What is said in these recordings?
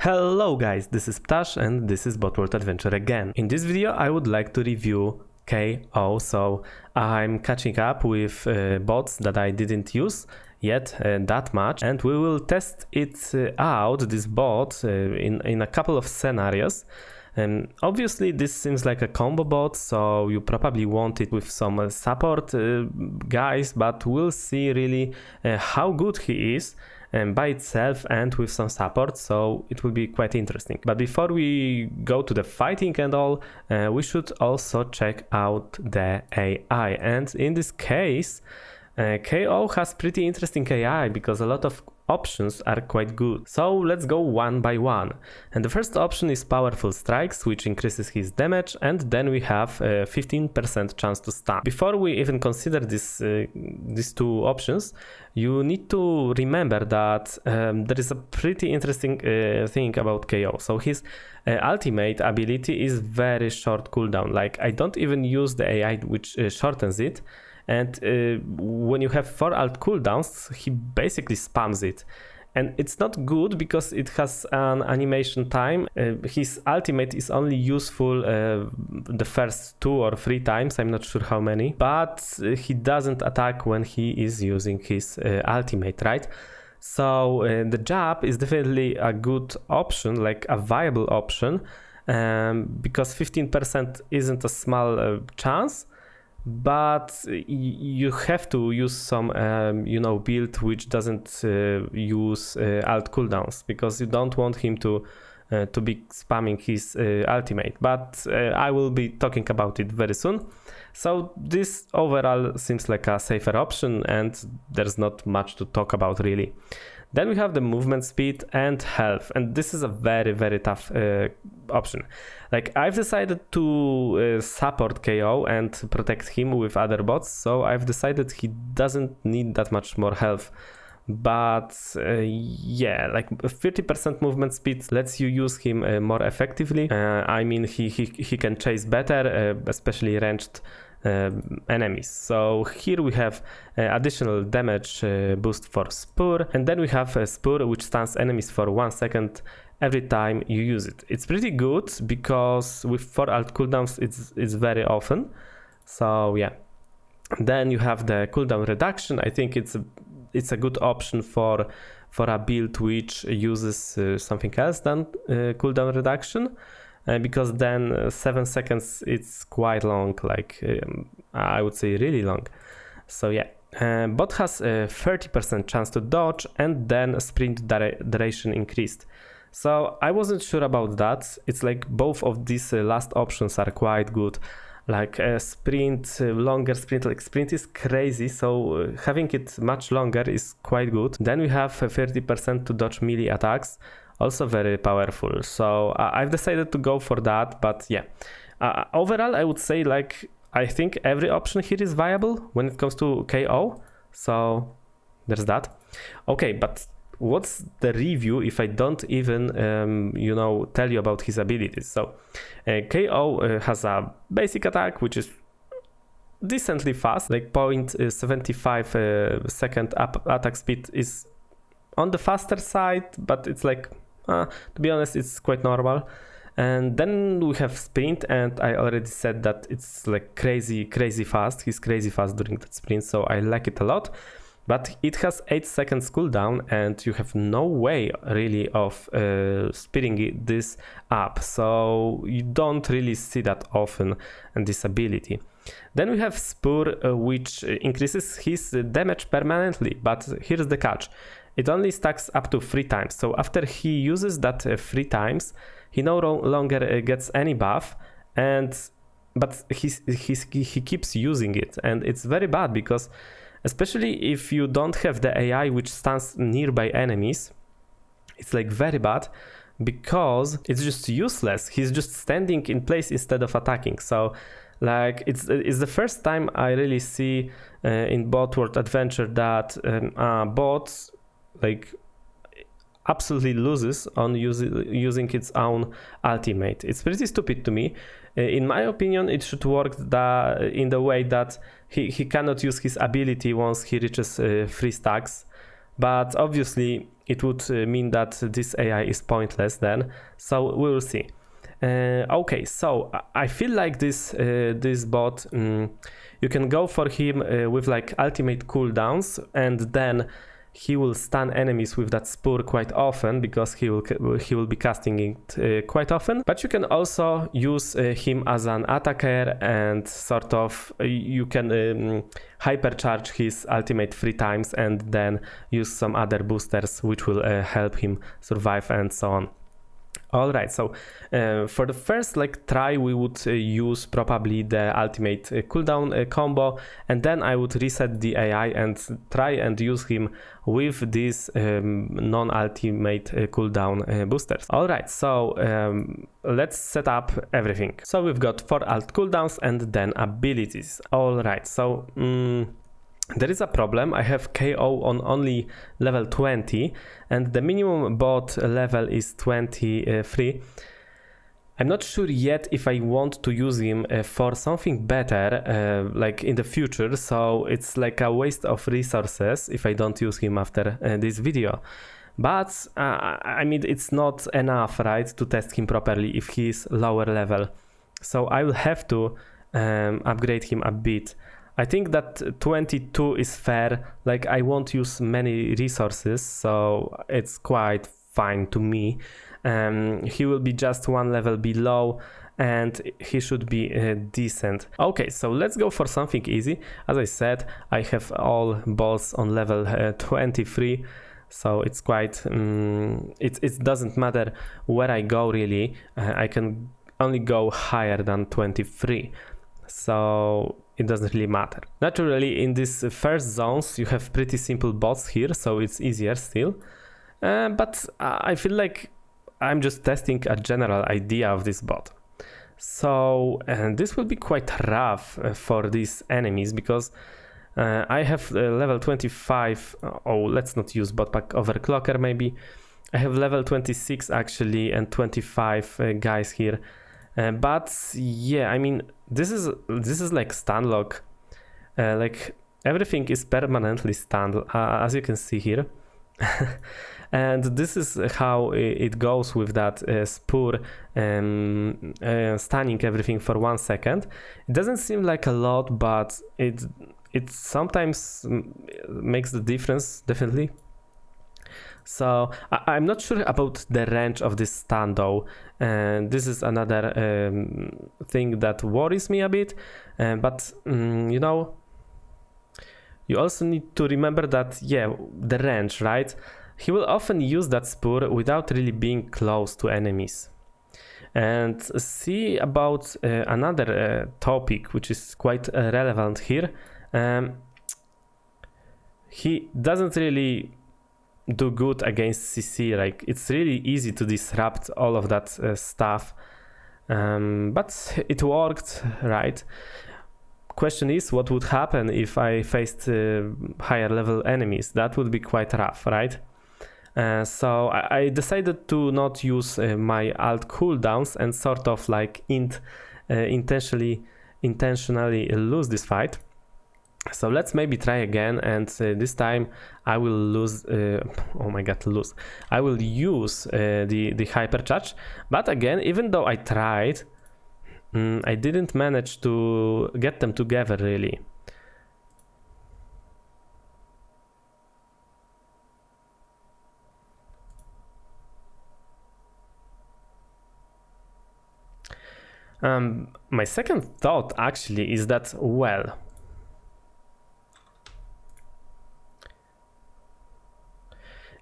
Hello guys, this is Ptash and this is Botworld Adventure again. In this video I would like to review KO, so I'm catching up with bots that I didn't use yet that much, and we will test it out, this bot, in a couple of scenarios. Obviously this seems like a combo bot, so you probably want it with some support guys, but we'll see really how good he is by itself and with some support, so it will be quite interesting. But before we go to the fighting and all, we should also check out the AI, and in this case KO has pretty interesting AI because a lot of options are quite good. So let's go one by one. And the first option is powerful strikes, which increases his damage, and then we have a 15% chance to stun. Before we even consider these two options, you need to remember that there is a pretty interesting thing about KO. So his ultimate ability is very short cooldown. Like, I don't even use the AI which shortens it. And when you have 4 alt cooldowns, he basically spams it. And it's not good because it has an animation time. His ultimate is only useful the first 2 or 3 times, I'm not sure how many. But he doesn't attack when he is using his ultimate, right? So the jab is definitely a good option, like a viable option, because 15% isn't a small chance. But you have to use some build which doesn't use alt cooldowns, because you don't want him to be spamming his ultimate. But I will be talking about it very soon. So this overall seems like a safer option, and there's not much to talk about really. Then we have the movement speed and health, and this is a very tough option. Like, I've decided to support KO and protect him with other bots, so I've decided he doesn't need that much more health. But yeah, like 30% movement speed lets you use him more effectively. I mean, he can chase better, especially ranged enemies. So here we have additional damage boost for Spur, and then we have a Spur which stuns enemies for 1 second every time you use it. It's pretty good because with 4 alt cooldowns it's very often. So yeah. Then you have the cooldown reduction. I think it's a good option for a build which uses something else than cooldown reduction. Because then 7 seconds, it's quite long, like I would say really long. So yeah, bot has a 30% chance to dodge, and then sprint duration increased. So I wasn't sure about that. It's like both of these last options are quite good. Like sprint, longer sprint, like sprint is crazy, so having it much longer is quite good. Then we have 30% to dodge melee attacks. Also very powerful, so I've decided to go for that. But yeah, overall I would say, like, I think every option here is viable when it comes to KO, so there's that. Okay, but what's the review if I don't even tell you about his abilities? So KO has a basic attack which is decently fast, like 0.75 second attack speed is on the faster side, but it's like to be honest, it's quite normal. And then we have sprint, and I already said that it's like crazy fast. He's crazy fast during that sprint, so I like it a lot. But it has 8 seconds cooldown, and you have no way really of speeding this up, so you don't really see that often in this ability. Then we have Spur, which increases his damage permanently, but here's the catch. It only stacks up to 3 times, so after he uses that 3 times, he no longer gets any buff, but he keeps using it, and it's very bad because especially if you don't have the AI which stands nearby enemies, it's like very bad because it's just useless. He's just standing in place instead of attacking. So like it's the first time I really see in Botworld Adventure that bots like absolutely loses on using its own ultimate. It's pretty stupid to me. In my opinion, it should work in the way that he cannot use his ability once he reaches 3 stacks. But obviously it would mean that this AI is pointless then, so we will see. Okay, so I feel like this bot, you can go for him with like ultimate cooldowns, and then he will stun enemies with that spur quite often because he will be casting it quite often. But you can also use him as an attacker, and sort of you can hypercharge his ultimate 3 times and then use some other boosters which will help him survive and so on. Alright, so for the first like try we would use probably the ultimate cooldown combo, and then I would reset the AI and try and use him with these non-ultimate cooldown boosters. Alright, so let's set up everything. So we've got 4 alt cooldowns and then abilities. Alright, so there is a problem. I have KO on only level 20 and the minimum bot level is 23. I'm not sure yet if I want to use him for something better like in the future, so it's like a waste of resources if I don't use him after this video. But I mean, it's not enough, right, to test him properly if he is lower level. So I will have to upgrade him a bit. I think that 22 is fair, like I won't use many resources, so it's quite fine to me. He will be just 1 level below and he should be decent. Okay, so let's go for something easy. As I said, I have all balls on level 23, so it's quite, it doesn't matter where I go really, I can only go higher than 23. So it doesn't really matter. Naturally, in these first zones, you have pretty simple bots here, so it's easier still. But I feel like I'm just testing a general idea of this bot. So this will be quite rough for these enemies because I have level 25. Oh, let's not use botpack overclocker maybe. I have level 26 actually and 25 guys here. But yeah, I mean, this is like stun lock, like everything is permanently stunned, as you can see here. And this is how it goes with that spur stunning everything for 1 second. It doesn't seem like a lot, but it sometimes makes the difference, definitely. So I'm not sure about the range of this stun though, and this is another thing that worries me a bit, but you know, you also need to remember that, yeah, the range, right? He will often use that spur without really being close to enemies. And see about another topic which is quite relevant here. He doesn't really do good against CC, like it's really easy to disrupt all of that stuff, but it worked, right? Question is, what would happen if I faced higher level enemies? That would be quite rough, right? So I decided to not use my alt cooldowns and sort of like intentionally lose this fight. So let's maybe try again, and this time I will lose, oh my god, lose. I will use the hypercharge, but again, even though I tried, I didn't manage to get them together really. My second thought actually is that, well,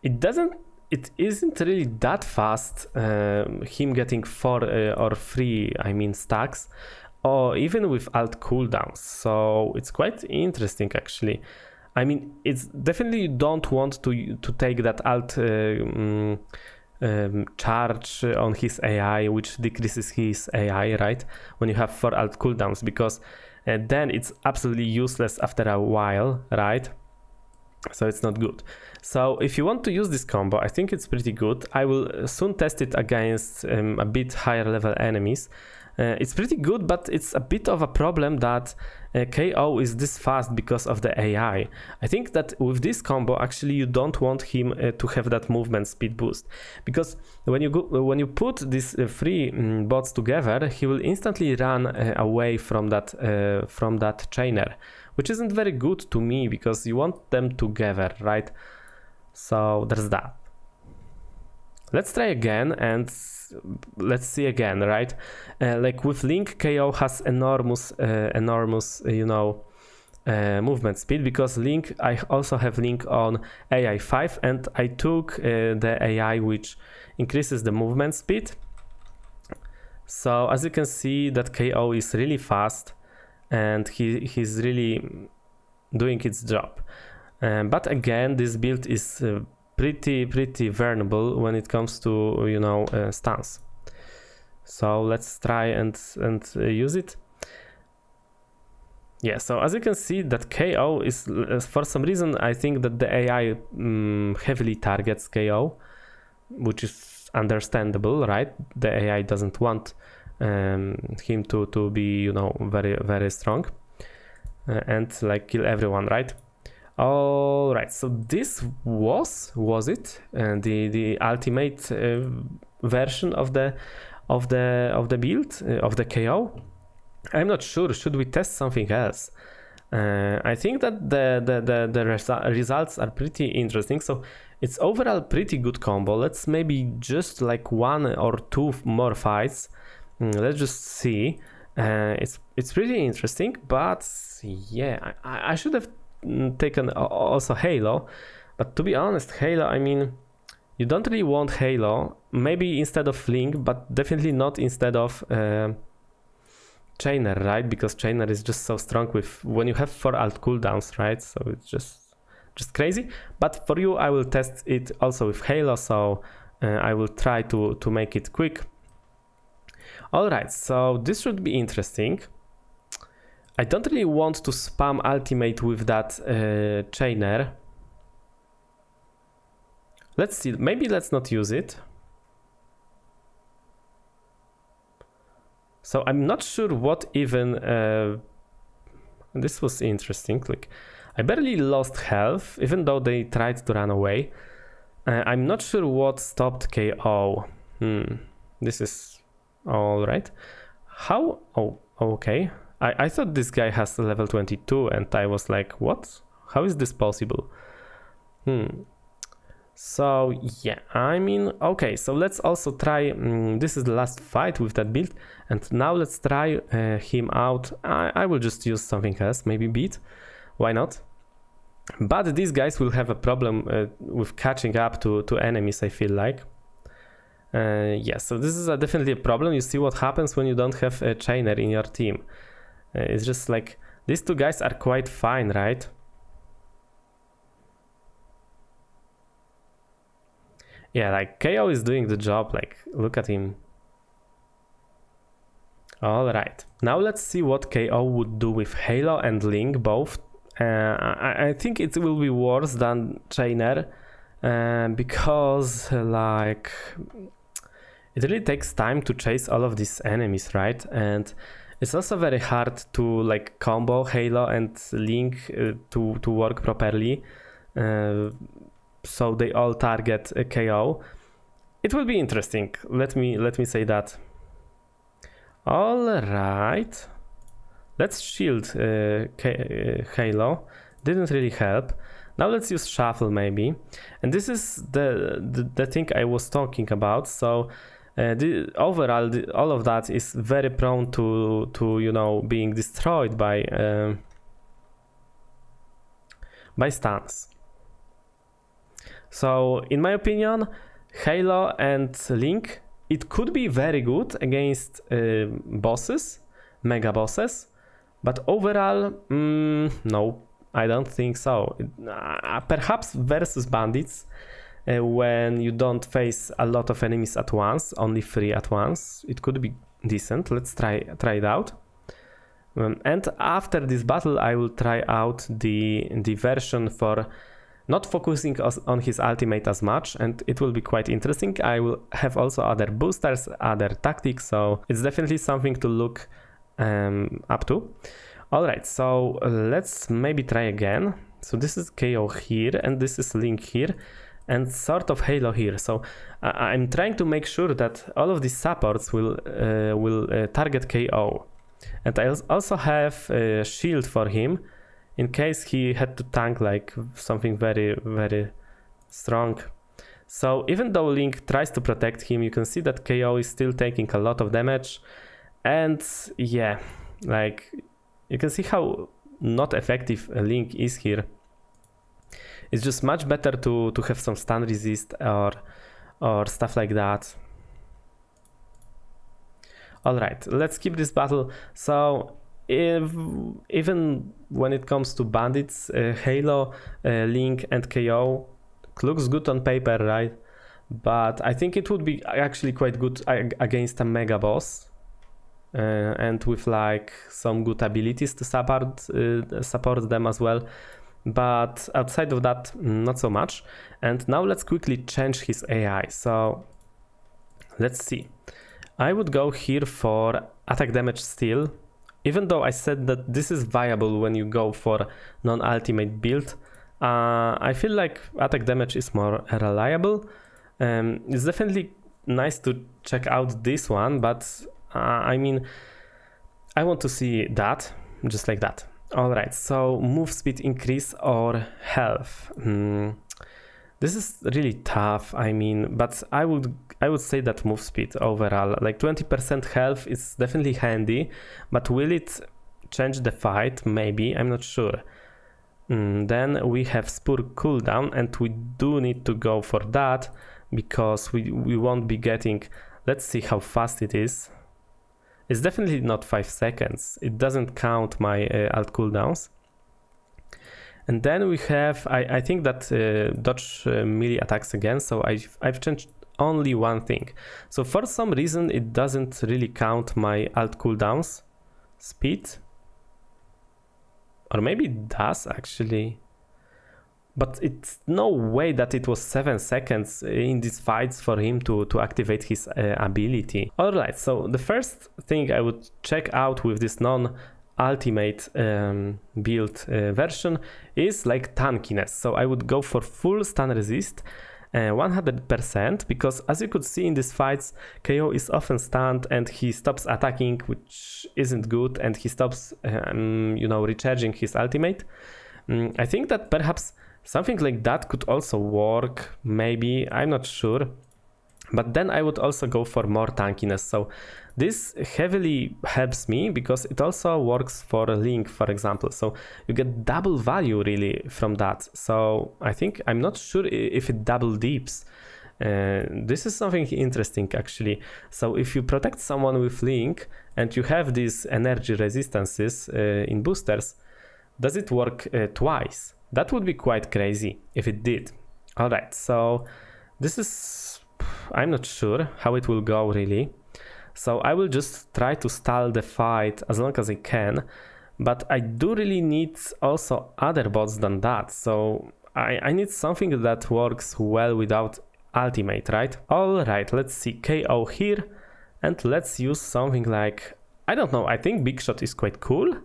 it isn't really that fast, him getting 4 or 3, I mean, stacks, or even with alt cooldowns, so it's quite interesting actually. I mean, it's definitely you don't want to take that alt charge on his AI, which decreases his AI, right, when you have 4 alt cooldowns, because then it's absolutely useless after a while, right? So it's not good. So if you want to use this combo, I think it's pretty good. I will soon test it against a bit higher level enemies, It's pretty good, but it's a bit of a problem that KO is this fast because of the AI. I think that with this combo, actually, you don't want him to have that movement speed boost, because when you put these three bots together, he will instantly run away from that chainer, which isn't very good to me because you want them together, right? So there's that. Let's try again and let's see again, right? Like with Link, KO has enormous, movement speed, because Link, I also have Link on AI 5, and I took the AI which increases the movement speed. So as you can see, that KO is really fast, and he's really doing its job. But again, this build is pretty vulnerable when it comes to stuns. So let's try and use it. Yeah, so as you can see, that KO is, for some reason, I think that the AI heavily targets KO, which is understandable, right? The AI doesn't want him to be very strong and like kill everyone, right? All right, so this was it the ultimate version of the build of the KO? I'm not sure. Should we test something else? I think that the results are pretty interesting. So it's overall pretty good combo. Let's maybe just like 1 or 2 more fights. Let's just see. It's pretty interesting, but yeah, I should have taken also Halo, but to be honest, Halo, I mean, you don't really want Halo, maybe instead of Link, but definitely not instead of Chainer, right? Because Chainer is just so strong with when you have 4 alt cooldowns, right? So it's just crazy. But for you, I will test it also with Halo, so I will try to make it quick. All right, so this should be interesting. I don't really want to spam ultimate with that Chainer. Let's see, maybe let's not use it. So I'm not sure what even, this was interesting, like I barely lost health, even though they tried to run away. I'm not sure what stopped KO. This is all right. How, oh, okay. I thought this guy has level 22 and I was like, what? How is this possible? So yeah, I mean, okay, so let's also try, this is the last fight with that build, and now let's try him out. I will just use something else, maybe beat, why not? But these guys will have a problem with catching up to enemies, I feel like. Yeah, so this is definitely a problem. You see what happens when you don't have a Chainer in your team. It's just like, these two guys are quite fine, right? Yeah, like KO is doing the job, like look at him. All right, now let's see what KO would do with Halo and Link both. I think it will be worse than Chainer because like it really takes time to chase all of these enemies, right? And it's also very hard to like combo Halo and Link to work properly. So they all target a KO. It will be interesting. Let me say that. All right, let's shield Halo. Didn't really help. Now let's use shuffle maybe. And this is the thing I was talking about. So overall, all of that is very prone to being destroyed by stuns. So in my opinion, Halo and Link, it could be very good against bosses, mega bosses, but overall, no, I don't think so. Perhaps versus bandits, when you don't face a lot of enemies at once, only 3 at once, it could be decent. Let's try it out. And after this battle, I will try out the version for not focusing on his ultimate as much, and it will be quite interesting. I will have also other boosters, other tactics, so it's definitely something to look up to. Alright, so let's maybe try again. So this is KO here, and this is Link here, and sort of Halo here. So I'm trying to make sure that all of these supports will target KO. And I also have a shield for him in case he had to tank like something very, very strong. So even though Link tries to protect him, you can see that KO is still taking a lot of damage. And yeah, like you can see how not effective Link is here. It's just much better to have some stun resist or stuff like that. Alright, let's keep this battle. So even when it comes to bandits, Halo, Link and KO looks good on paper, right? But I think it would be actually quite good against a mega boss. And with like some good abilities to support them as well. But outside of that, not so much. And now let's quickly change his AI. So let's see. I would go here for attack damage still, even though I said that this is viable when you go for non-ultimate build. I feel like attack damage is more reliable. It's definitely nice to check out this one, but I mean, I want to see that, just like that. Alright, so move speed increase or health. This is really tough, I mean, but I would say that move speed overall, like 20% health is definitely handy, but will it change the fight? Maybe, I'm not sure. Then we have Spur cooldown, and we do need to go for that because we won't be getting, let's see how fast it is. It's definitely not 5 seconds. It doesn't count my alt cooldowns. And then we have, I think that dodge melee attacks again. So I've changed only one thing. So for some reason, it doesn't really count my alt cooldowns speed. Or maybe it does actually. But it's no way that it was 7 seconds in these fights for him to activate his ability. Alright, so the first thing I would check out with this non-ultimate build version is like tankiness. So I would go for full stun resist 100%, because as you could see in these fights, KO is often stunned and he stops attacking, which isn't good, and he stops recharging his ultimate. I think that perhaps something like that could also work, maybe, I'm not sure. But then I would also go for more tankiness. So this heavily helps me because it also works for Link, for example. So you get double value really from that. So I think, I'm not sure if it double deeps. This is something interesting actually. So if you protect someone with Link and you have these energy resistances in boosters, does it work twice? That would be quite crazy if it did. Alright, so this is, I'm not sure how it will go really. So I will just try to stall the fight as long as I can. But I do really need also other bots than that. So I need something that works well without ultimate, right? Alright, let's see, KO here. And let's use something like, I don't know, I think Big Shot is quite cool.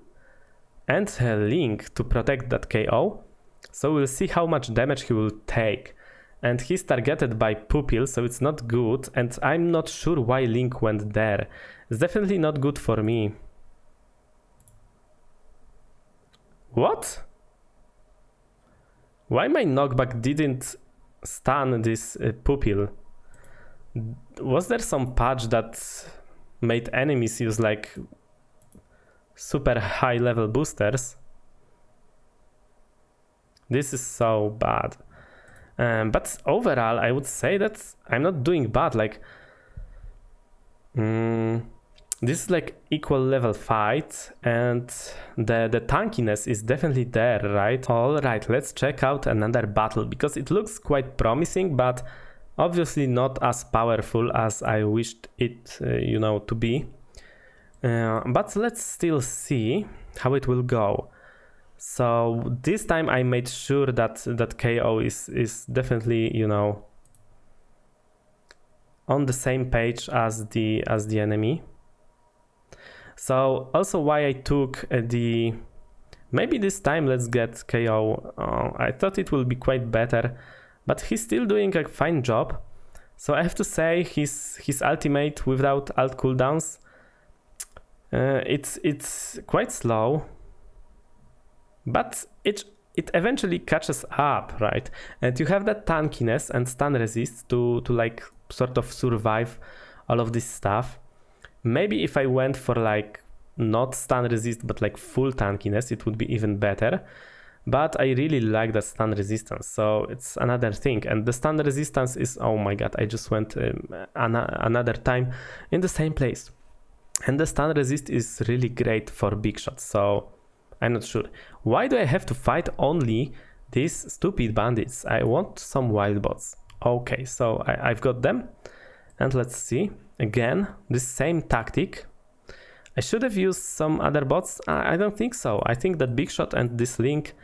And Link to protect that KO. So we'll see how much damage he will take. And he's targeted by Pupil, so it's not good. And I'm not sure why Link went there. It's definitely not good for me. What? Why my knockback didn't stun this Pupil? Was there some patch that made enemies use like super high level boosters? This is so bad. But overall, I would say that I'm not doing bad. Like, this is like equal level fight, and the tankiness is definitely there, right? Alright, let's check out another battle, because it looks quite promising, but obviously not as powerful as I wished it, to be. But let's still see how it will go. So this time I made sure that KO is definitely, you know, on the same page as the enemy. So also why I took the, maybe this time let's get KO. I thought it will be quite better, but he's still doing a fine job. So I have to say his ultimate without alt cooldowns, it's quite slow, but it eventually catches up, right? And you have that tankiness and stun resist to like sort of survive all of this stuff. Maybe if I went for like not stun resist but like full tankiness, it would be even better. But I really like the stun resistance, so it's another thing. And the stun resistance is, oh my god, I just went another time in the same place. And the stun resist is really great for big shots, so I'm not sure. Why do I have to fight only these stupid bandits? I want some wild bots. Okay, so I've got them. And let's see. Again, this same tactic. I should have used some other bots. I don't think so. I think that Big Shot and this Link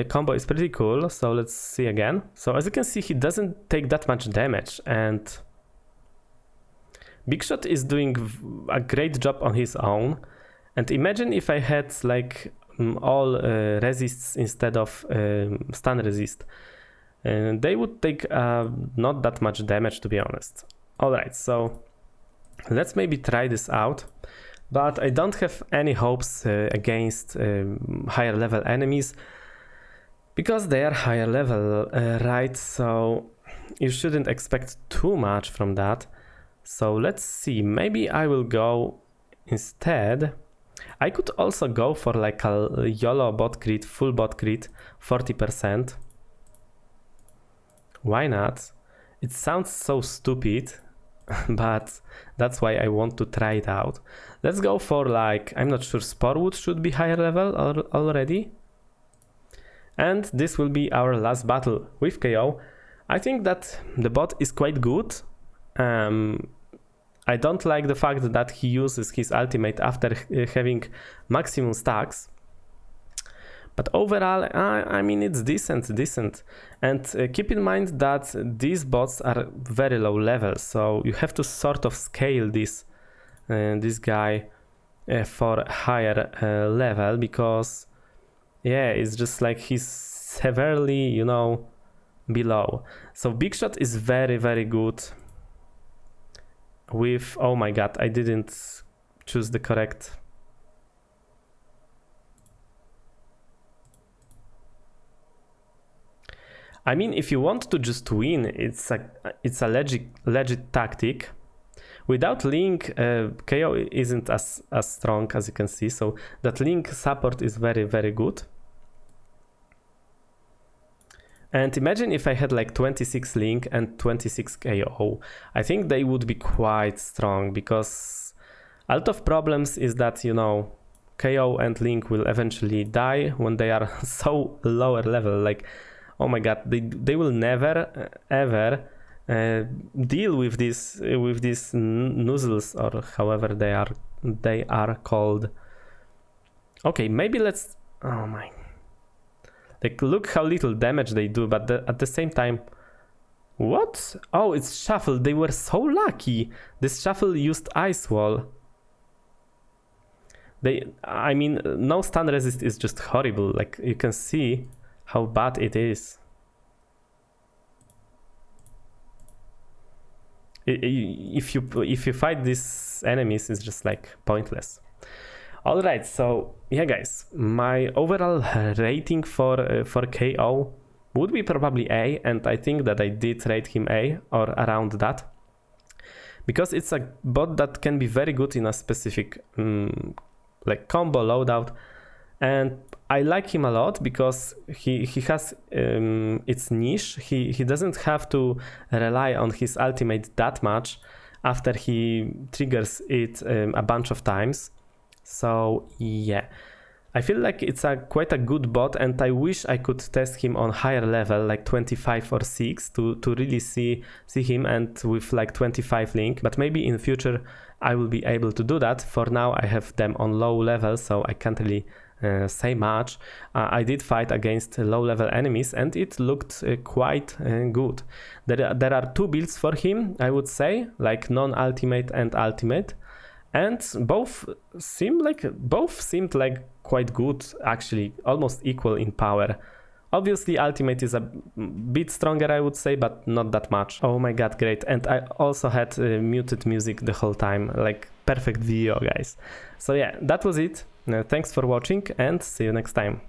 combo is pretty cool. So let's see again. So as you can see, he doesn't take that much damage. And Big Shot is doing a great job on his own. And imagine if I had like all resists instead of stun resist. They would take not that much damage, to be honest. Alright, so let's maybe try this out. But I don't have any hopes against higher level enemies, because they are higher level, right? So you shouldn't expect too much from that. So let's see, maybe I will go instead. I could also go for like a YOLO bot crit, full bot crit, 40%. Why not? It sounds so stupid, but that's why I want to try it out. Let's go for like, I'm not sure, Sporewood should be higher level already. And this will be our last battle with KO. I think that the bot is quite good. I don't like the fact that he uses his ultimate after having maximum stacks. But overall, I mean, it's decent. And keep in mind that these bots are very low level, so you have to sort of scale this guy for higher level, because yeah, it's just like he's severely, you know, below. So Big Shot is very good with, oh my god, I didn't choose the correct. I mean, if you want to just win, it's a legit tactic. Without Link, KO isn't as strong as you can see, so that Link support is very good. And imagine if I had like 26 Link and 26 KO. I think they would be quite strong, because a lot of problems is that, you know, KO and Link will eventually die when they are so lower level. Like, oh my god, they will never ever deal with these nozzles, or however they are called. Okay, maybe let's, oh my, like, look how little damage they do, but at the same time, what? Oh, it's Shuffle. They were so lucky. This Shuffle used Ice Wall. I mean, no stun resist is just horrible. Like, you can see how bad it is. If you fight these enemies, it's just like pointless. All right, so yeah, guys, my overall rating for KO would be probably A, and I think that I did rate him A or around that, because it's a bot that can be very good in a specific like combo loadout. And I like him a lot because he has its niche. He doesn't have to rely on his ultimate that much after he triggers it a bunch of times. So yeah, I feel like it's quite a good bot, and I wish I could test him on higher level, like 25 or 6, to really see him, and with like 25 Link. But maybe in future I will be able to do that. For now I have them on low level, so I can't really say much. I did fight against low level enemies and it looked quite good. There are two builds for him, I would say, like non-ultimate and ultimate, and both seemed like quite good, actually, almost equal in power. Obviously ultimate is a bit stronger, I would say, but not that much. Oh my god, great. And I also had muted music the whole time, like perfect video, guys. So yeah, that was it. Thanks for watching and see you next time.